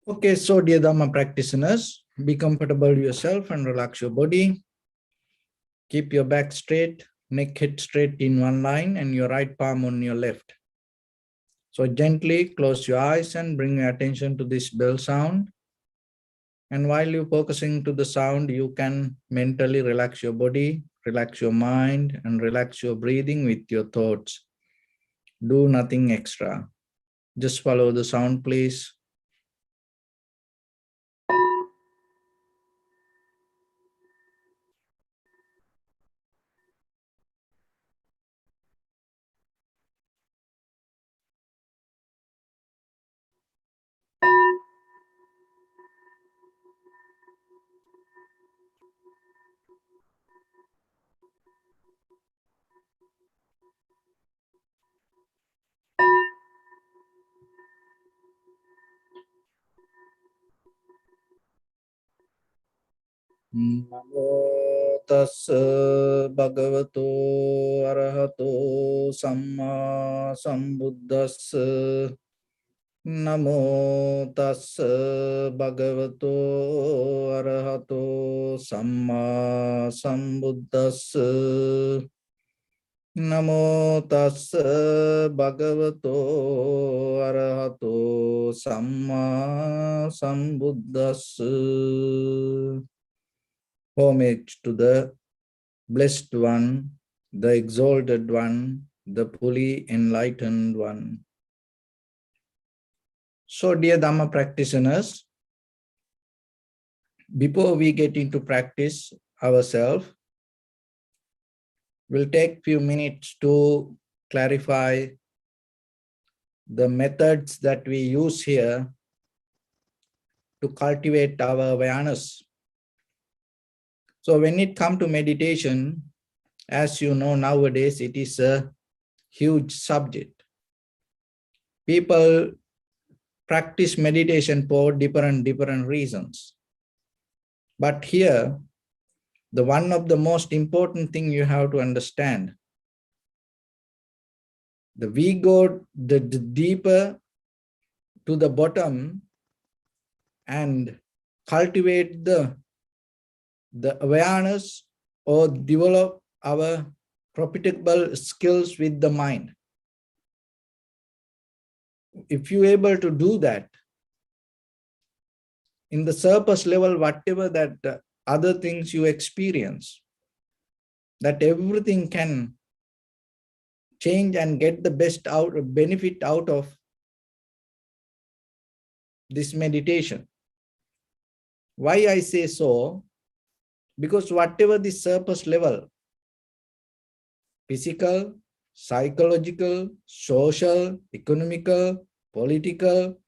Okay, so dear Dhamma practitioners, be comfortable yourself and relax your body. Keep your back straight, neck head straight in one line and your right palm on your left. So gently close your eyes and bring your attention to this bell sound. And while you're focusing to the sound, you can mentally relax your body, relax your mind, and relax your breathing with your thoughts. Do nothing extra. Just follow the sound, please. Namo tassa bhagavato arahato samma sambuddhassa. Namo tassa bhagavato arahato samma sambuddhassa. Namo tassa bhagavato arahato samma sambuddhassa. Homage to the Blessed One, the Exalted One, the fully enlightened One. So, dear Dhamma practitioners, before we get into practice ourselves, we'll take few minutes to clarify the methods that we use here to cultivate our awareness. So when it comes to meditation, as you know, nowadays it is a huge subject. People practice meditation for different reasons. But here, the one of the most important thing you have to understand, we go the deeper to the bottom and cultivate the awareness or develop our profitable skills with the mind. If you're able to do that, in the surface level, whatever that other things you experience, that everything can change and get the best benefit out of this meditation. Why I say so? Because whatever the surface level, physical, psychological, social, economical, political,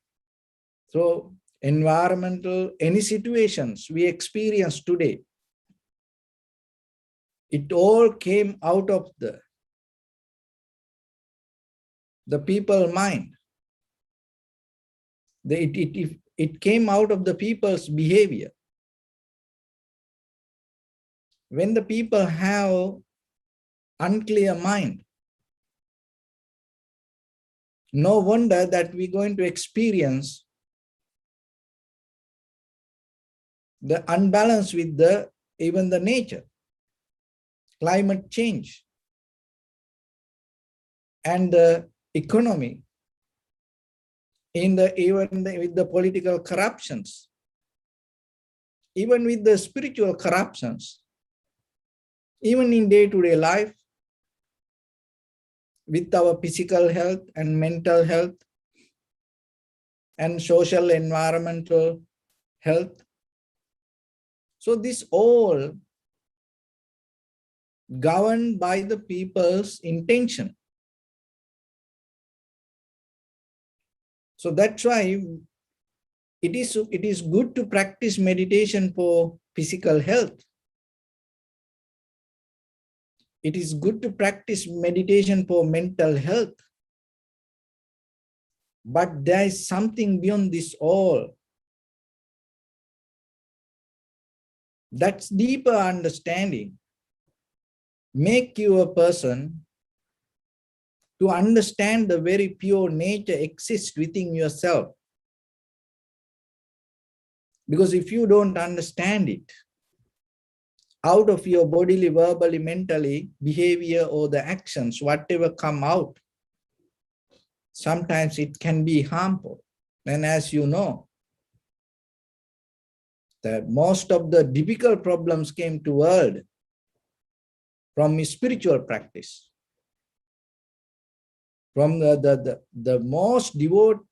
so environmental, any situations we experience today, it all came out of the people mind. It came out of the people's behavior. When the people have unclear mind, no wonder that we're going to experience the unbalance with even the nature, climate change, and the economy, with the political corruptions, even with the spiritual corruptions, even in day-to-day life, with our physical health and mental health and social environmental health. So this all governed by the people's intention. So that's why it is good to practice meditation for physical health. It is good to practice meditation for mental health. But there is something beyond this all. That's deeper understanding. Make you a person to understand the very pure nature exists within yourself. Because if you don't understand it, out of your bodily, verbally, mentally, behavior or the actions, whatever come out, sometimes it can be harmful. And as you know, that most of the difficult problems came to world from spiritual practice, from the most devoted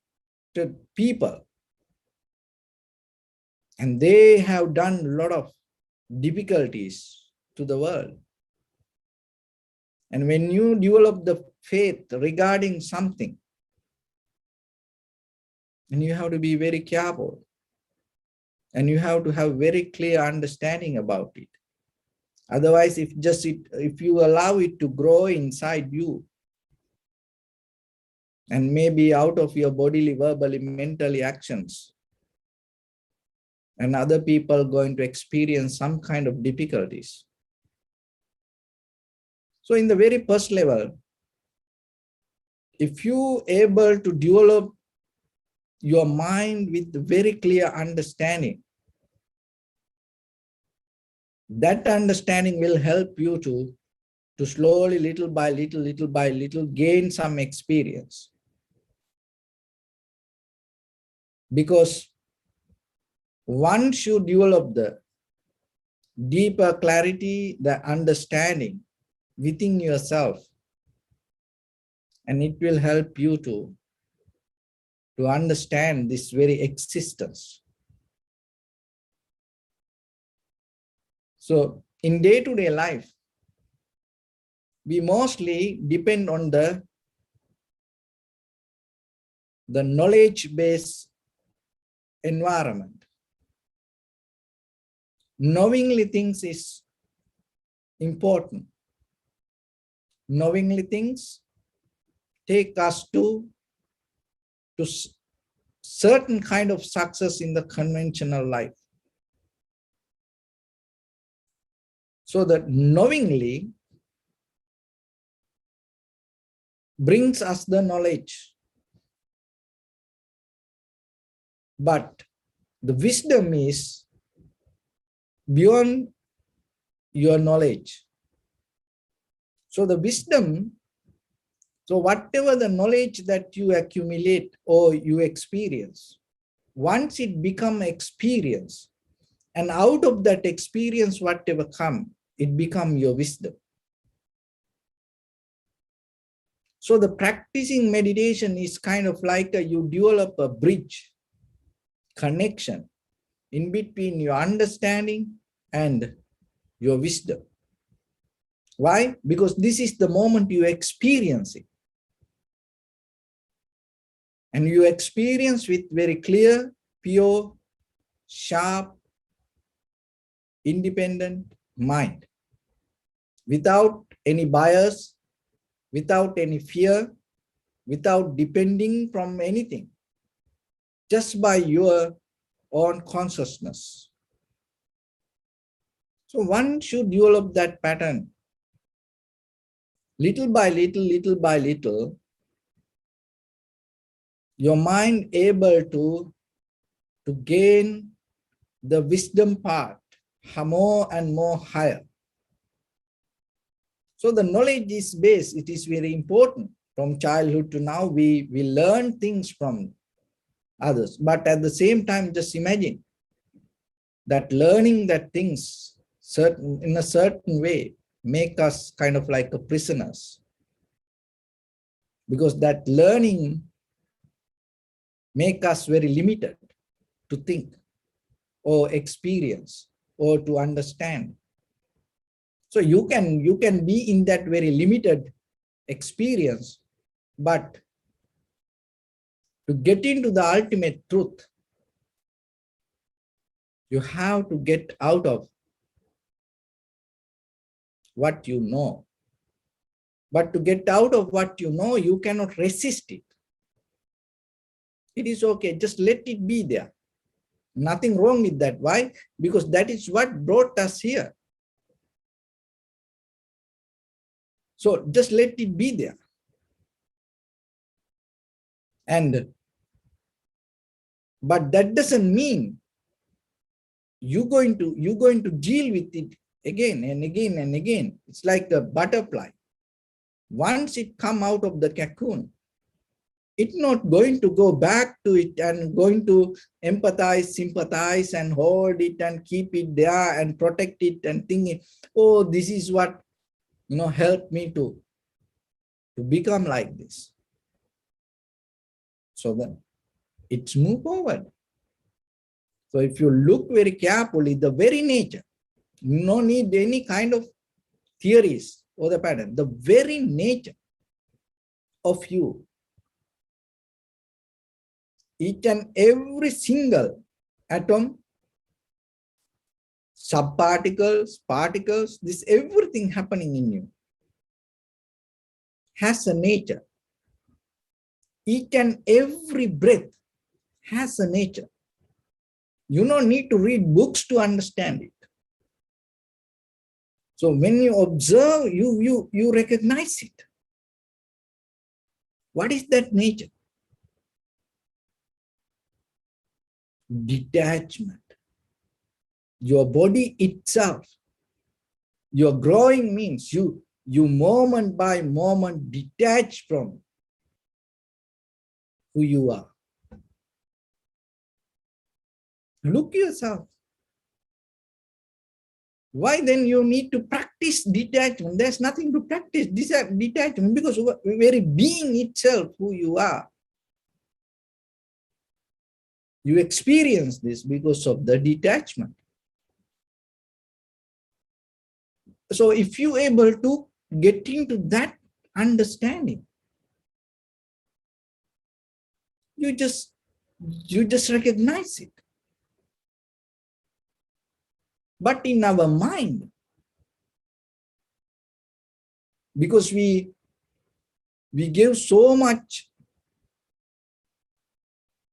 people. And they have done a lot of difficulties to the world. And when you develop the faith regarding something, and you have to be very careful, and you have to have very clear understanding about it. Otherwise, if you allow it to grow inside you, and maybe out of your bodily, verbally, mentally actions, and other people going to experience some kind of difficulties. So in the very first level, if you able to develop your mind with very clear understanding, that understanding will help you to slowly, little by little, gain some experience. Because once you develop the deeper clarity, the understanding within yourself, and it will help you to understand this very existence. So in day-to-day life, we mostly depend on the knowledge-based environment. Knowingly things is important. Knowingly things take us to certain kind of success in the conventional life. So that knowingly brings us the knowledge. But the wisdom is beyond your knowledge. So the wisdom, so whatever the knowledge that you accumulate or you experience, once it becomes experience, and out of that experience, whatever come, it becomes your wisdom. So the practicing meditation is kind of like you develop a bridge, connection in between your understanding and your wisdom. Why? Because this is the moment you experience it. And you experience with very clear, pure, sharp, independent mind, without any bias, without any fear, without depending from anything, just by your own consciousness. So one should develop that pattern. Little by little, your mind able to gain the wisdom part more and more higher. So the knowledge is base, it is very important. From childhood to now, we learn things from others. But at the same time, just imagine that learning that things in a certain way make us kind of like a prisoners. Because that learning make us very limited to think or experience or to understand. So you can be in that very limited experience, but to get into the ultimate truth, you have to get out of what you know. But to get out of what you know, you cannot resist it. It is okay, just let it be there. Nothing wrong with that. Why? Because that is what brought us here. So just let it be there. But that doesn't mean you're going to deal with it again and again and again. It's like a butterfly. Once it come out of the cocoon, it's not going to go back to it and going to empathize, sympathize, and hold it and keep it there and protect it and think, oh, this is what helped me to become like this. So then it's move forward. So if you look very carefully, the very nature, no need any kind of theories or the pattern, the very nature of you, each and every single atom, subparticles, particles, this everything happening in you has a nature. Each and every breath has a nature. You don't need to read books to understand it. So when you observe, you recognize it. What is that nature? Detachment. Your body itself, your growing means you moment by moment detach from who you are. Look yourself. Why then you need to practice detachment? There's nothing to practice detachment because very being itself who you are. You experience this because of the detachment. So if you're able to get into that understanding, you just recognize it. But in our mind, because we give so much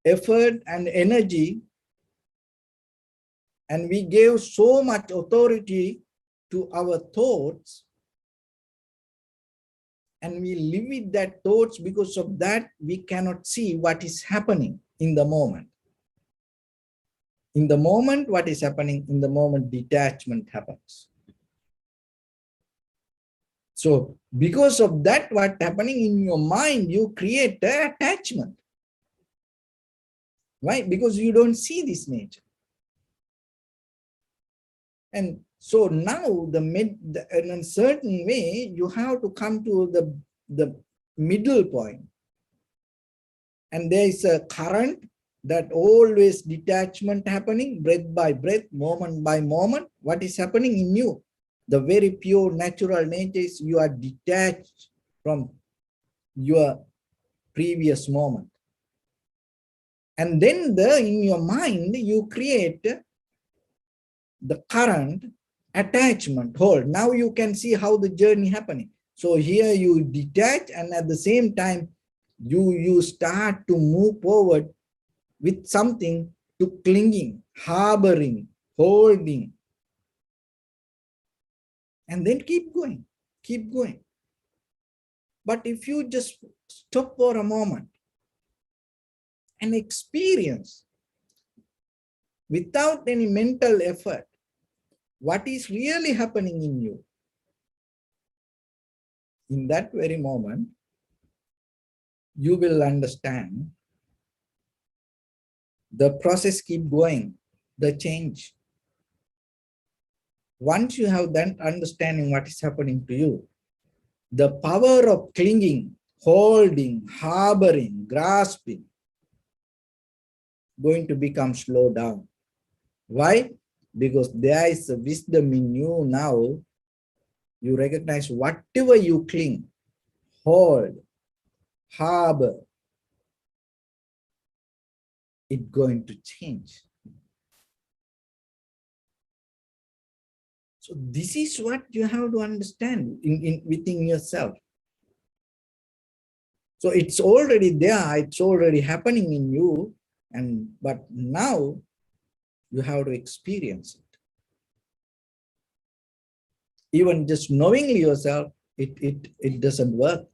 effort and energy, and we gave so much authority to our thoughts, and we live with that thoughts, because of that we cannot see what is happening in the moment. In the moment, what is happening? In the moment, detachment happens. So because of that, what happening in your mind, you create the attachment. Why? Because you don't see this nature. And so now in a certain way, you have to come to the middle point. And there is a current that always detachment happening, breath by breath, moment by moment. What is happening in you? The very pure natural nature is you are detached from your previous moment. And then in your mind, you create the current attachment, hold. Now you can see how the journey happening. So here you detach, and at the same time, you start to move forward with something to clinging, harboring, holding. And then keep going, keep going. But if you just stop for a moment and experience without any mental effort what is really happening in you, in that very moment, you will understand the process keep going, the change. Once you have that understanding what is happening to you, the power of clinging, holding, harboring, grasping, going to become slow down. Why? Because there is a wisdom in you now. You recognize whatever you cling, hold, harbor, it's going to change. So this is what you have to understand within yourself. So it's already there, it's already happening in you, but now you have to experience it. Even just knowing yourself, it doesn't work.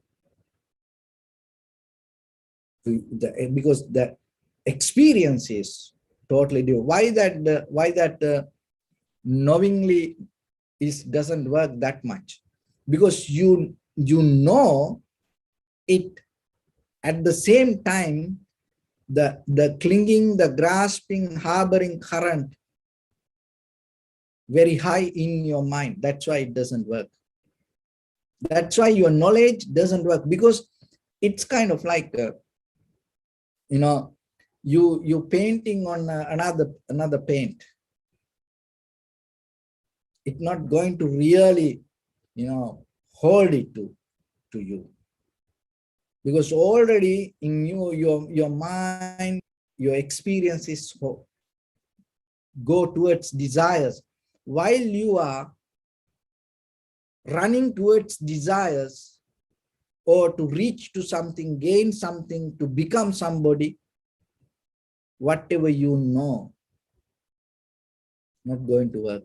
Because the experience is totally different. Why that knowingly doesn't work that much? Because you know it. At the same time, the clinging, the grasping, harboring current very high in your mind. That's why it doesn't work. That's why your knowledge doesn't work, because it's kind of like you painting on another paint. It's not going to really hold it to you, because already in your mind, your experiences go towards desires. While you are running towards desires, or to reach to something, gain something, to become somebody, whatever you know, not going to work.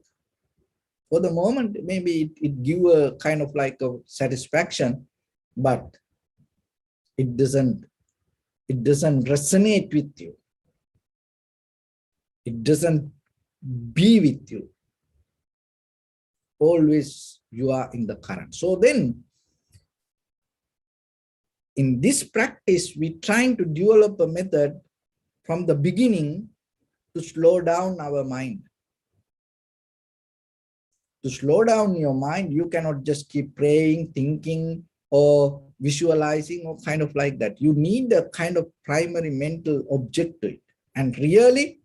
For the moment, maybe it give a kind of like a satisfaction, but it doesn't resonate with you. It doesn't be with you. Always you are in the current. So then, in this practice, we're trying to develop a method from the beginning to slow down our mind. To slow down your mind, you cannot just keep praying, thinking, or visualizing, or kind of like that. You need a kind of primary mental object to it, and really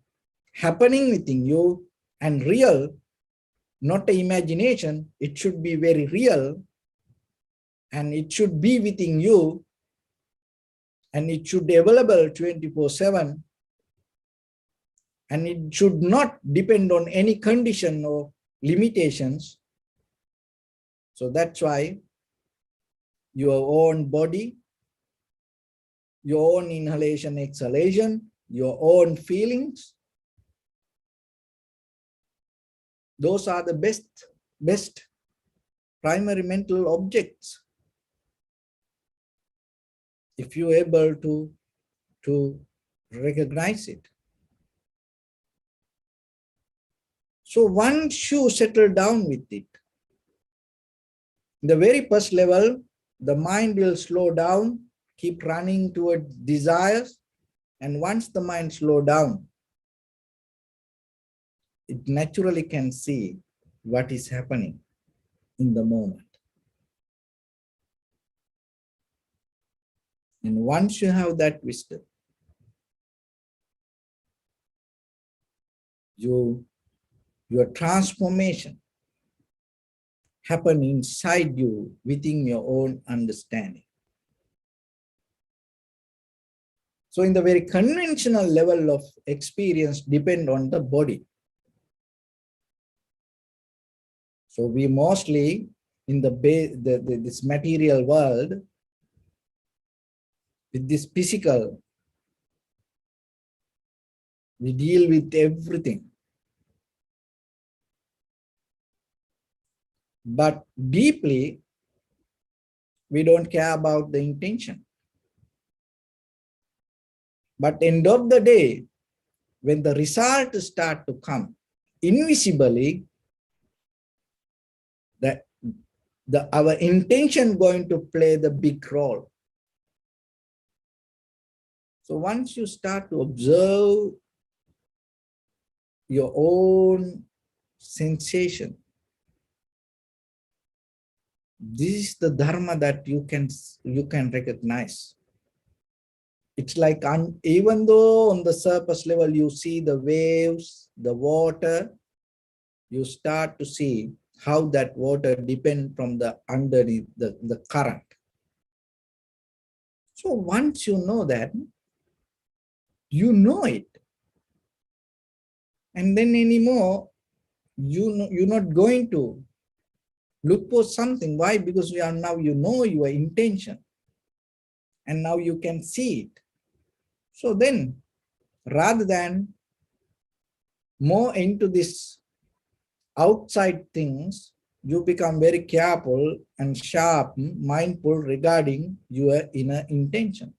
happening within you, and real, not an imagination. It should be very real, and it should be within you, and it should be available 24/7, and it should not depend on any condition or limitations. So that's why your own body, your own inhalation, exhalation, your own feelings, those are the best primary mental objects. If you're able to recognize it. So once you settle down with it, the very first level, the mind will slow down, keep running towards desires. And once the mind slow down, it naturally can see what is happening in the moment. And once you have that wisdom, your transformation happen inside you within your own understanding. So in the very conventional level of experience depend on the body. So we mostly in this material world, with this physical, we deal with everything. But deeply, we don't care about the intention. But end of the day, when the results start to come, invisibly, our intention going to play the big role. So once you start to observe your own sensation, this is the Dharma that you can recognize. It's like, even though on the surface level you see the waves, the water, you start to see how that water depends from the underneath the current. So once you know that, you know it. And then anymore, you're not going to look for something. Why? Because you know your intention. And now you can see it. So then, rather than more into this outside things, you become very careful and sharp, mindful regarding your inner intention.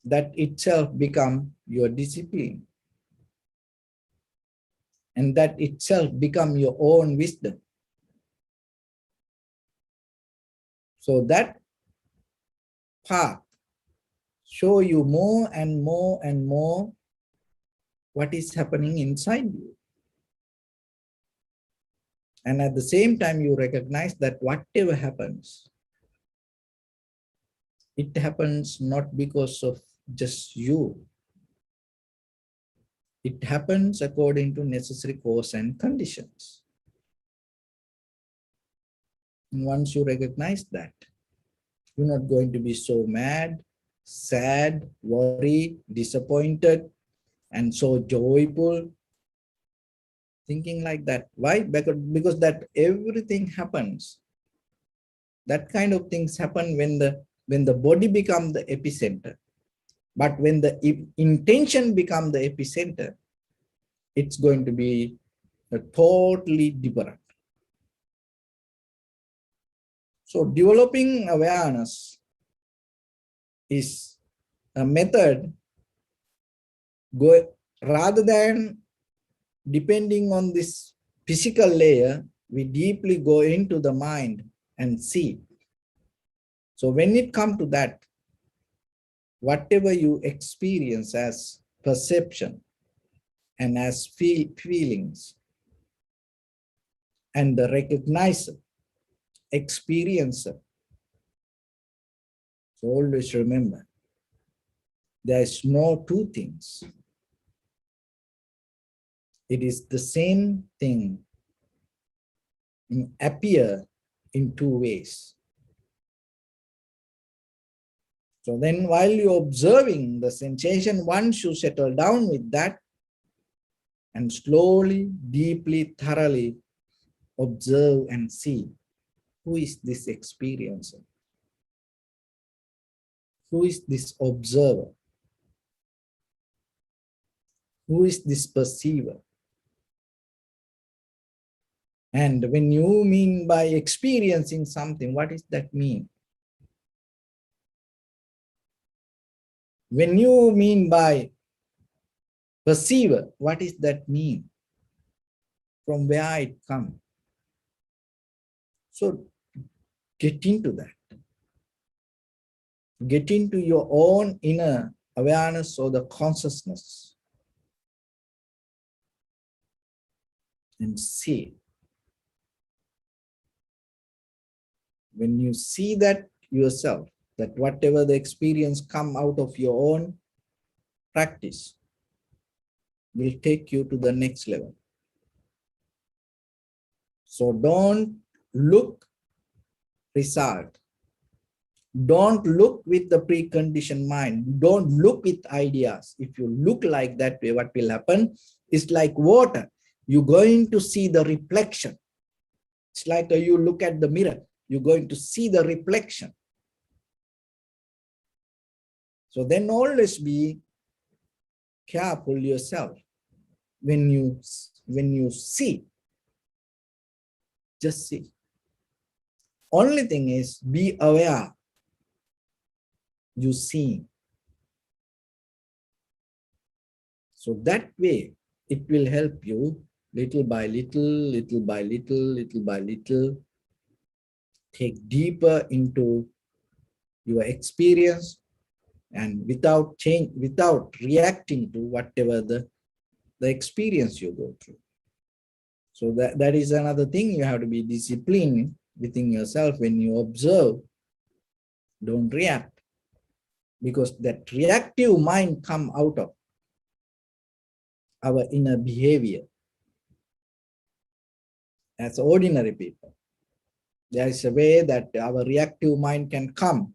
That itself become your discipline. And that itself become your own wisdom. So that path show you more and more and more what is happening inside you. And at the same time, you recognize that whatever happens, it happens not because of just you. It happens according to necessary cause and conditions. And once you recognize that, you're not going to be so mad, sad, worried, disappointed, and so joyful, thinking like that. Why? Because that everything happens. That kind of things happen when the body becomes the epicenter. But when the intention becomes the epicenter, it's going to be totally different. So developing awareness is a method rather than depending on this physical layer, we deeply go into the mind and see. So when it comes to that, whatever you experience as perception and as feelings, and the recognizer, experiencer. So always remember, there is no two things. It is the same thing appear in two ways. So then while you're observing the sensation, once you settle down with that and slowly, deeply, thoroughly observe and see, who is this experiencer? Who is this observer? Who is this perceiver? And when you mean by experiencing something, what does that mean? When you mean by perceiver, what does that mean? From where it comes? So get into that. Get into your own inner awareness or the consciousness and see. When you see that yourself, that whatever the experience come out of your own practice will take you to the next level. So don't look result. Don't look with the preconditioned mind. Don't look with ideas. If you look like that way, what will happen is like water. You're going to see the reflection. It's like you look at the mirror. You're going to see the reflection. So then always be careful yourself. When you see, just see. Only thing is be aware you see. So that way it will help you little by little, little by little, little by little, take deeper into your experience and without change, without reacting to whatever the experience you go through. So that is another thing. You have to be disciplined within yourself. When you observe, don't react, because that reactive mind come out of our inner behavior as ordinary people. There is a way that our reactive mind can come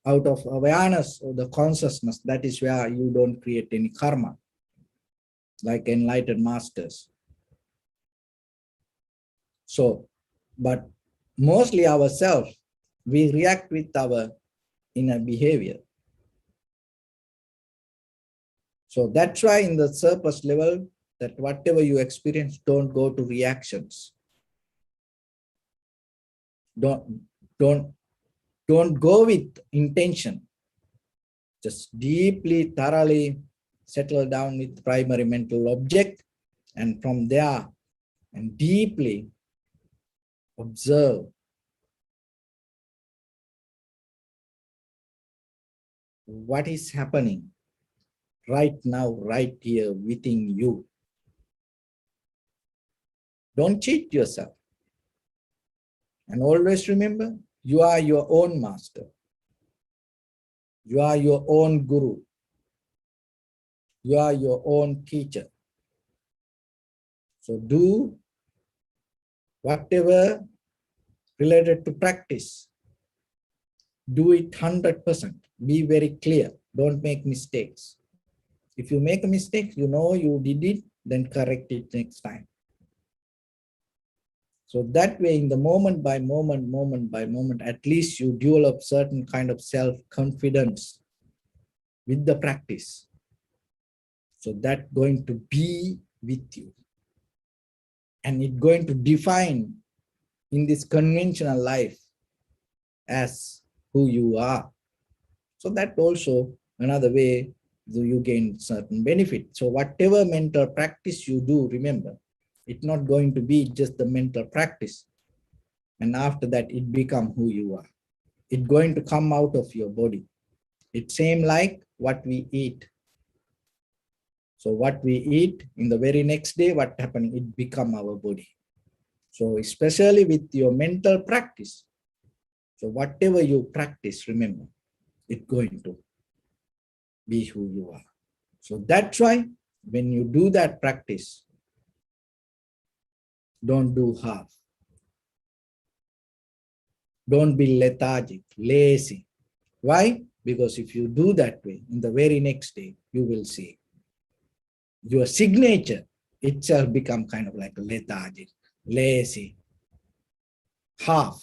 out of awareness or the consciousness. That is where you don't create any karma, like enlightened masters. So, but mostly ourselves, we react with our inner behavior. So that's why in the surface level, that whatever you experience, don't go to reactions. Don't go with intention. Just deeply, thoroughly settle down with primary mental object, and from there, and deeply observe what is happening right now, right here within you. Don't cheat yourself. And always remember, you are your own master. You are your own guru. You are your own teacher. So do whatever related to practice. Do it 100%. Be very clear. Don't make mistakes. If you make a mistake, you know you did it, then correct it next time. So that way, in the moment by moment, at least you develop certain kind of self-confidence with the practice. So that's going to be with you. And it's going to define in this conventional life as who you are. So that also another way you gain certain benefit. So whatever mental practice you do, remember, it's not going to be just the mental practice. And after that, it become who you are. It's going to come out of your body. It's same like what we eat. So what we eat in the very next day, what happening? It become our body. So especially with your mental practice. So whatever you practice, remember, it's going to be who you are. So that's why when you do that practice, don't do half. Don't be lethargic, lazy. Why? Because if you do that way, in the very next day, you will see your signature itself become kind of like lethargic, lazy, half.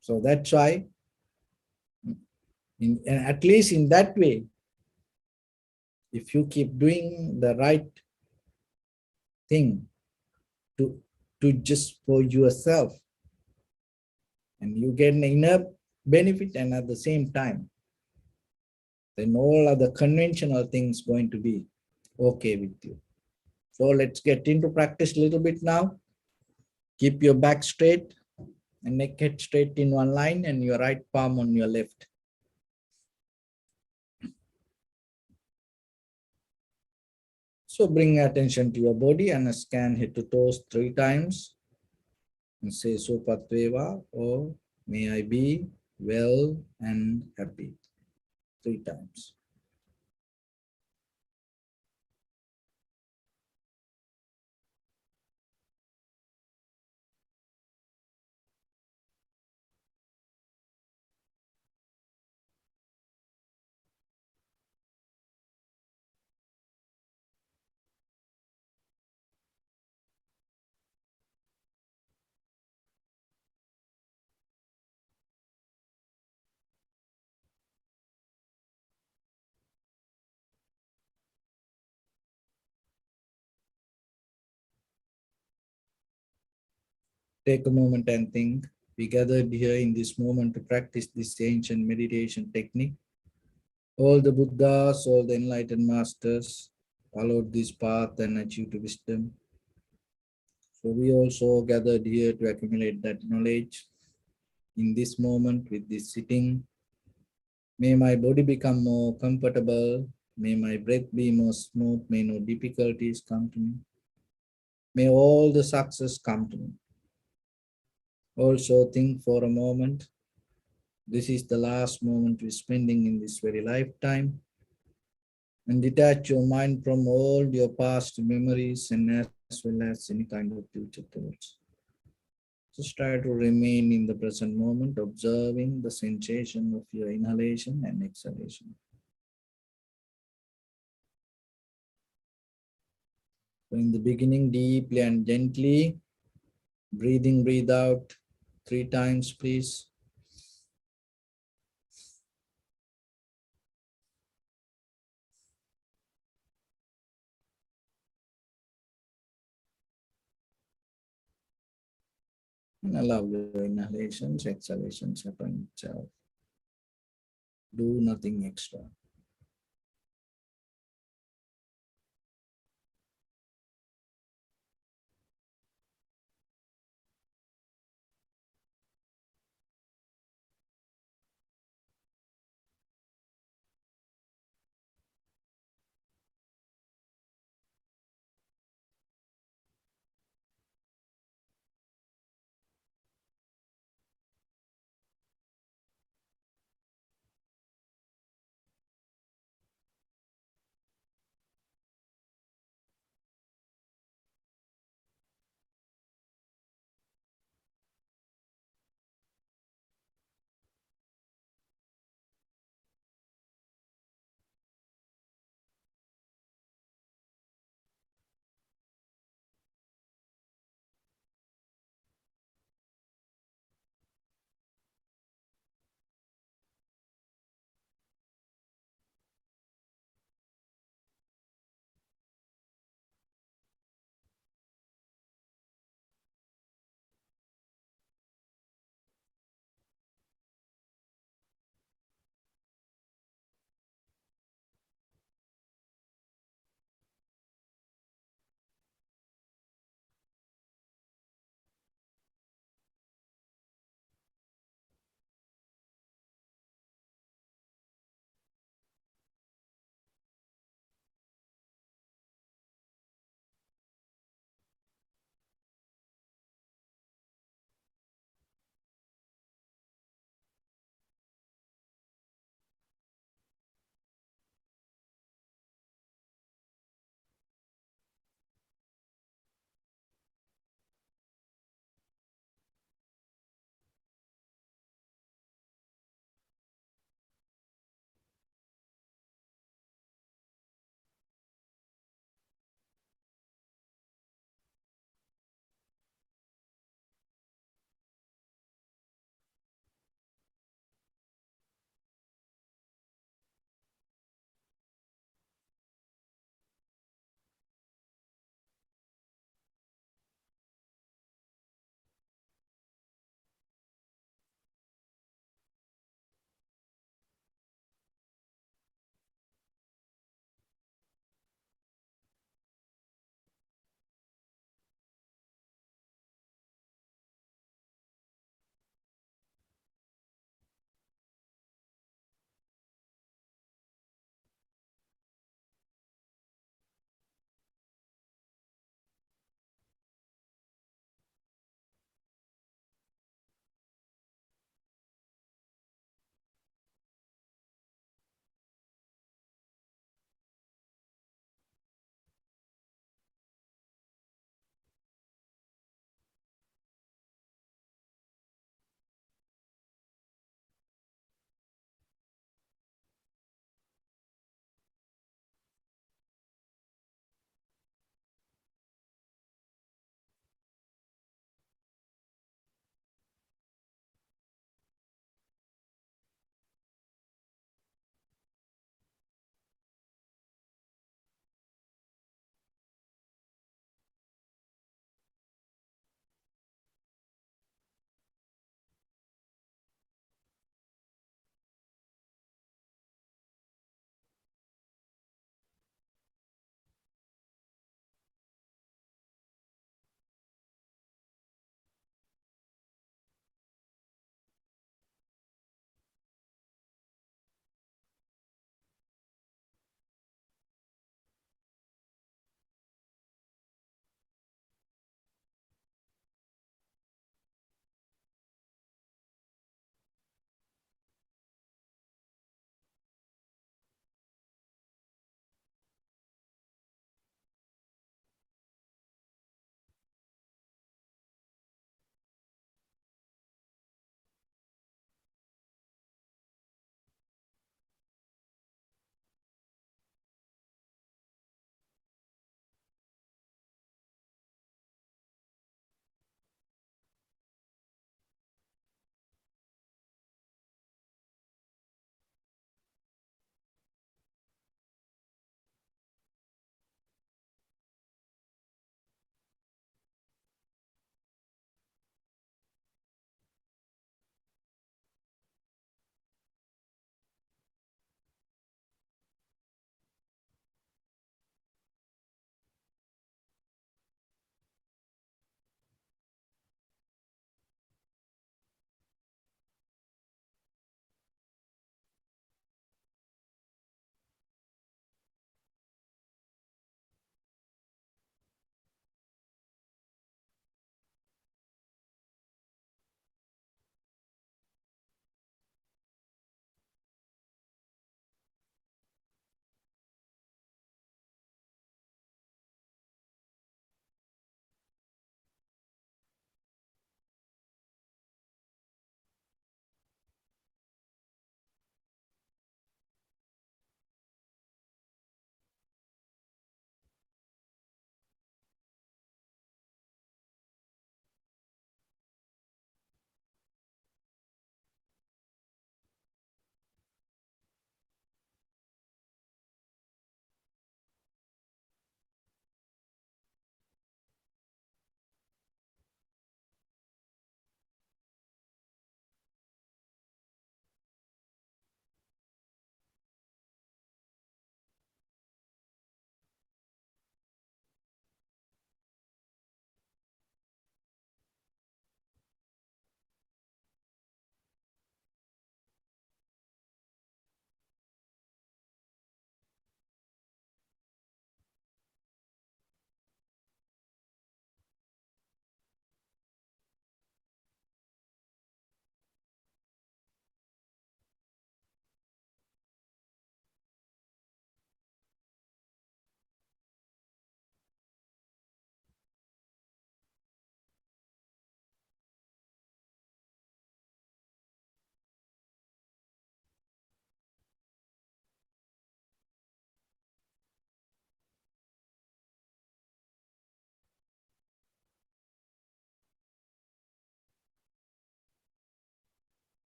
So that's why, at least in that way, if you keep doing the right thing to just for yourself, and you get an inner benefit, and at the same time, then all other conventional things going to be okay with you. So let's get into practice a little bit now. Keep your back straight and neck head straight in one line, and your right palm on your left. So bring attention to your body and scan head to toes 3 times. And say Sopatveva, or may I be well and happy 3 times. Take a moment and think. We gathered here in this moment to practice this ancient meditation technique. All the Buddhas, all the enlightened masters followed this path and achieved wisdom. So we also gathered here to accumulate that knowledge. In this moment with this sitting, may my body become more comfortable. May my breath be more smooth. May no difficulties come to me. May all the success come to me. Also think for a moment. This is the last moment we're spending in this very lifetime. And detach your mind from all your past memories and as well as any kind of future thoughts. Just try to remain in the present moment, observing the sensation of your inhalation and exhalation. So in the beginning, deeply and gently, breathe in, breathe out 3 times, please. And allow your inhalations, exhalations happen itself. Do nothing extra.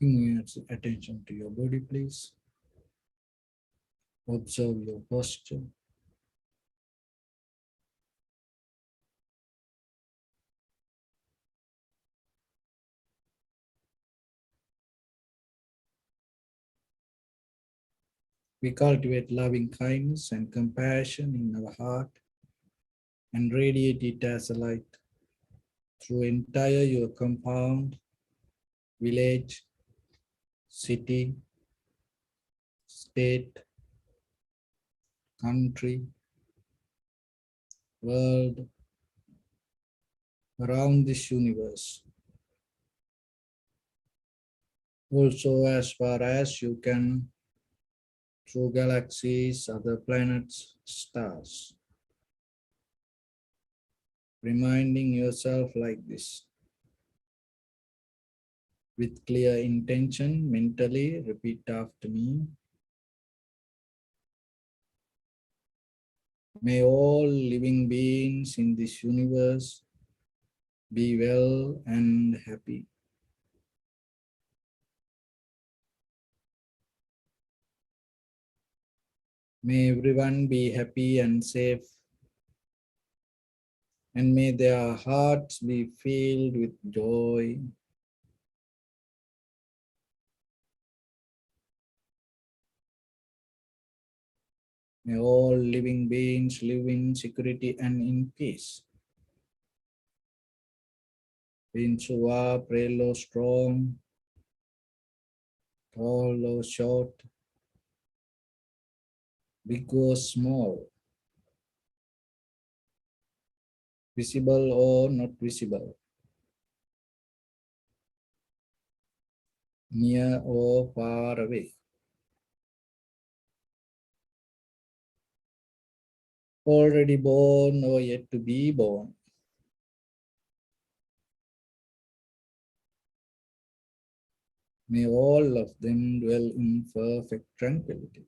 Bring your attention to your body, please. Observe your posture. We cultivate loving kindness and compassion in our heart and radiate it as a light through entire your compound, village, city, state, country, world, around this universe. Also, as far as you can, through galaxies, other planets, stars. Reminding yourself like this. With clear intention, mentally repeat after me. May all living beings in this universe be well and happy. May everyone be happy and safe, and may their hearts be filled with joy. May all living beings live in security and in peace. Pinchua, pray low, strong, tall or short, big or small, visible or not visible, near or far away, already born or yet to be born. May all of them dwell in perfect tranquility.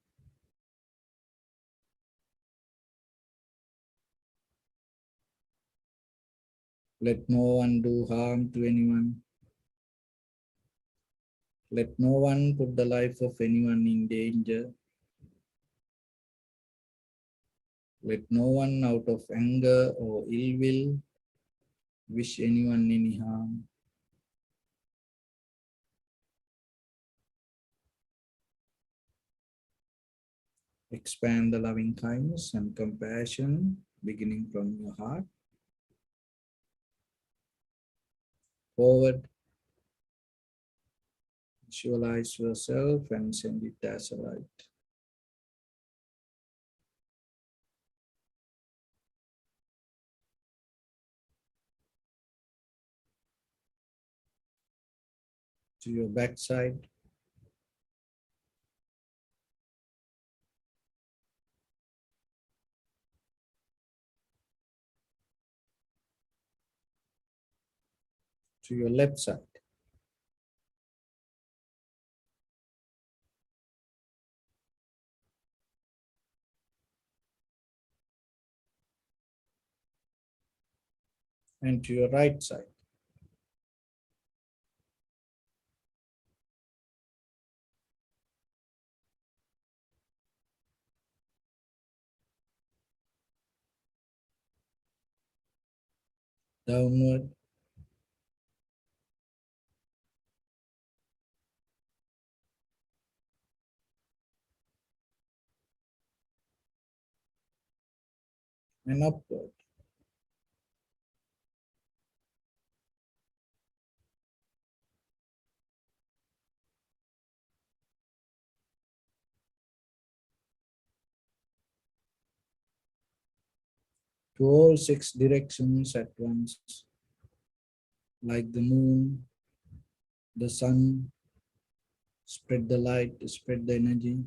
Let no one do harm to anyone. Let no one put the life of anyone in danger. Let no one out of anger or ill will wish anyone any harm. Expand the loving kindness and compassion beginning from your heart. Forward, visualize yourself and send it as a light. To your backside, to your left side, and to your right side. Downward, and upward. To all six directions at once, like the moon, the sun, spread the light, spread the energy,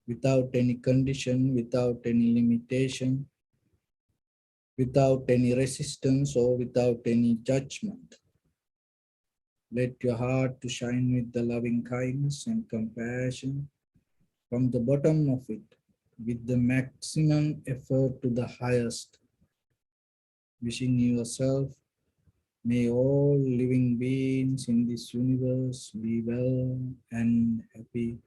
without any condition, without any limitation, without any resistance or without any judgment. Let your heart to shine with the loving kindness and compassion from the bottom of it, with the maximum effort to the highest, wishing yourself May all living beings in this universe be well and happy.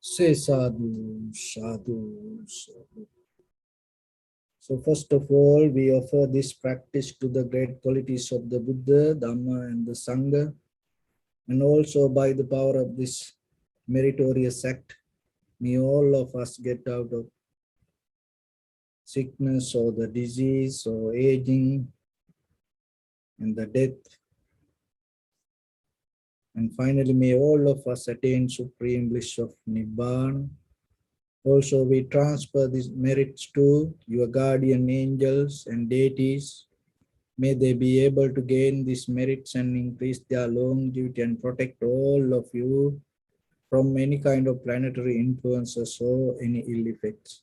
Say sadhu, sadhu, sadhu. So first of all, we offer this practice to the great qualities of the Buddha, Dhamma, and the Sangha, and also by the power of this meritorious act, may all of us get out of sickness or the disease or aging and the death. And finally, may all of us attain supreme bliss of Nibbana. Also, we transfer these merits to your guardian angels and deities. May they be able to gain these merits and increase their longevity and protect all of you from any kind of planetary influences or any ill effects.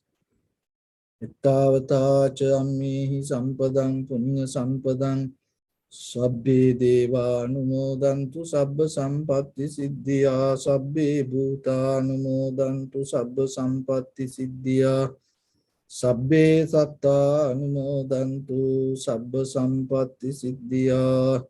Ittavata cha ammihi sampadang punya sampadang sabbe deva anumodantu sabba sampatti siddhya sabbe bhuta anumodantu sabba sampatti siddhya sabbe satta anumodantu sabba sampatti siddhya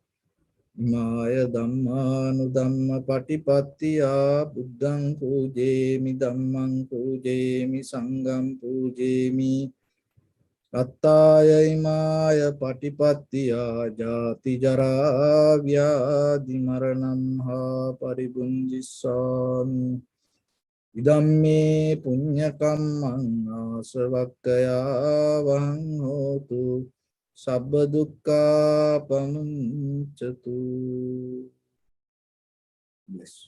Maya Dhammanu Dhamma Patipattiya Buddhang Pujemi Dhammang Pujemi Sangham Pujemi Attaya Imaya Patipattiya Jati Jara Vyadi Maranam Ha Paribunjissami Idamme Punyakammang Asavakkaya Vahang Hotu Sabba dukkha pamuncatu. Bless.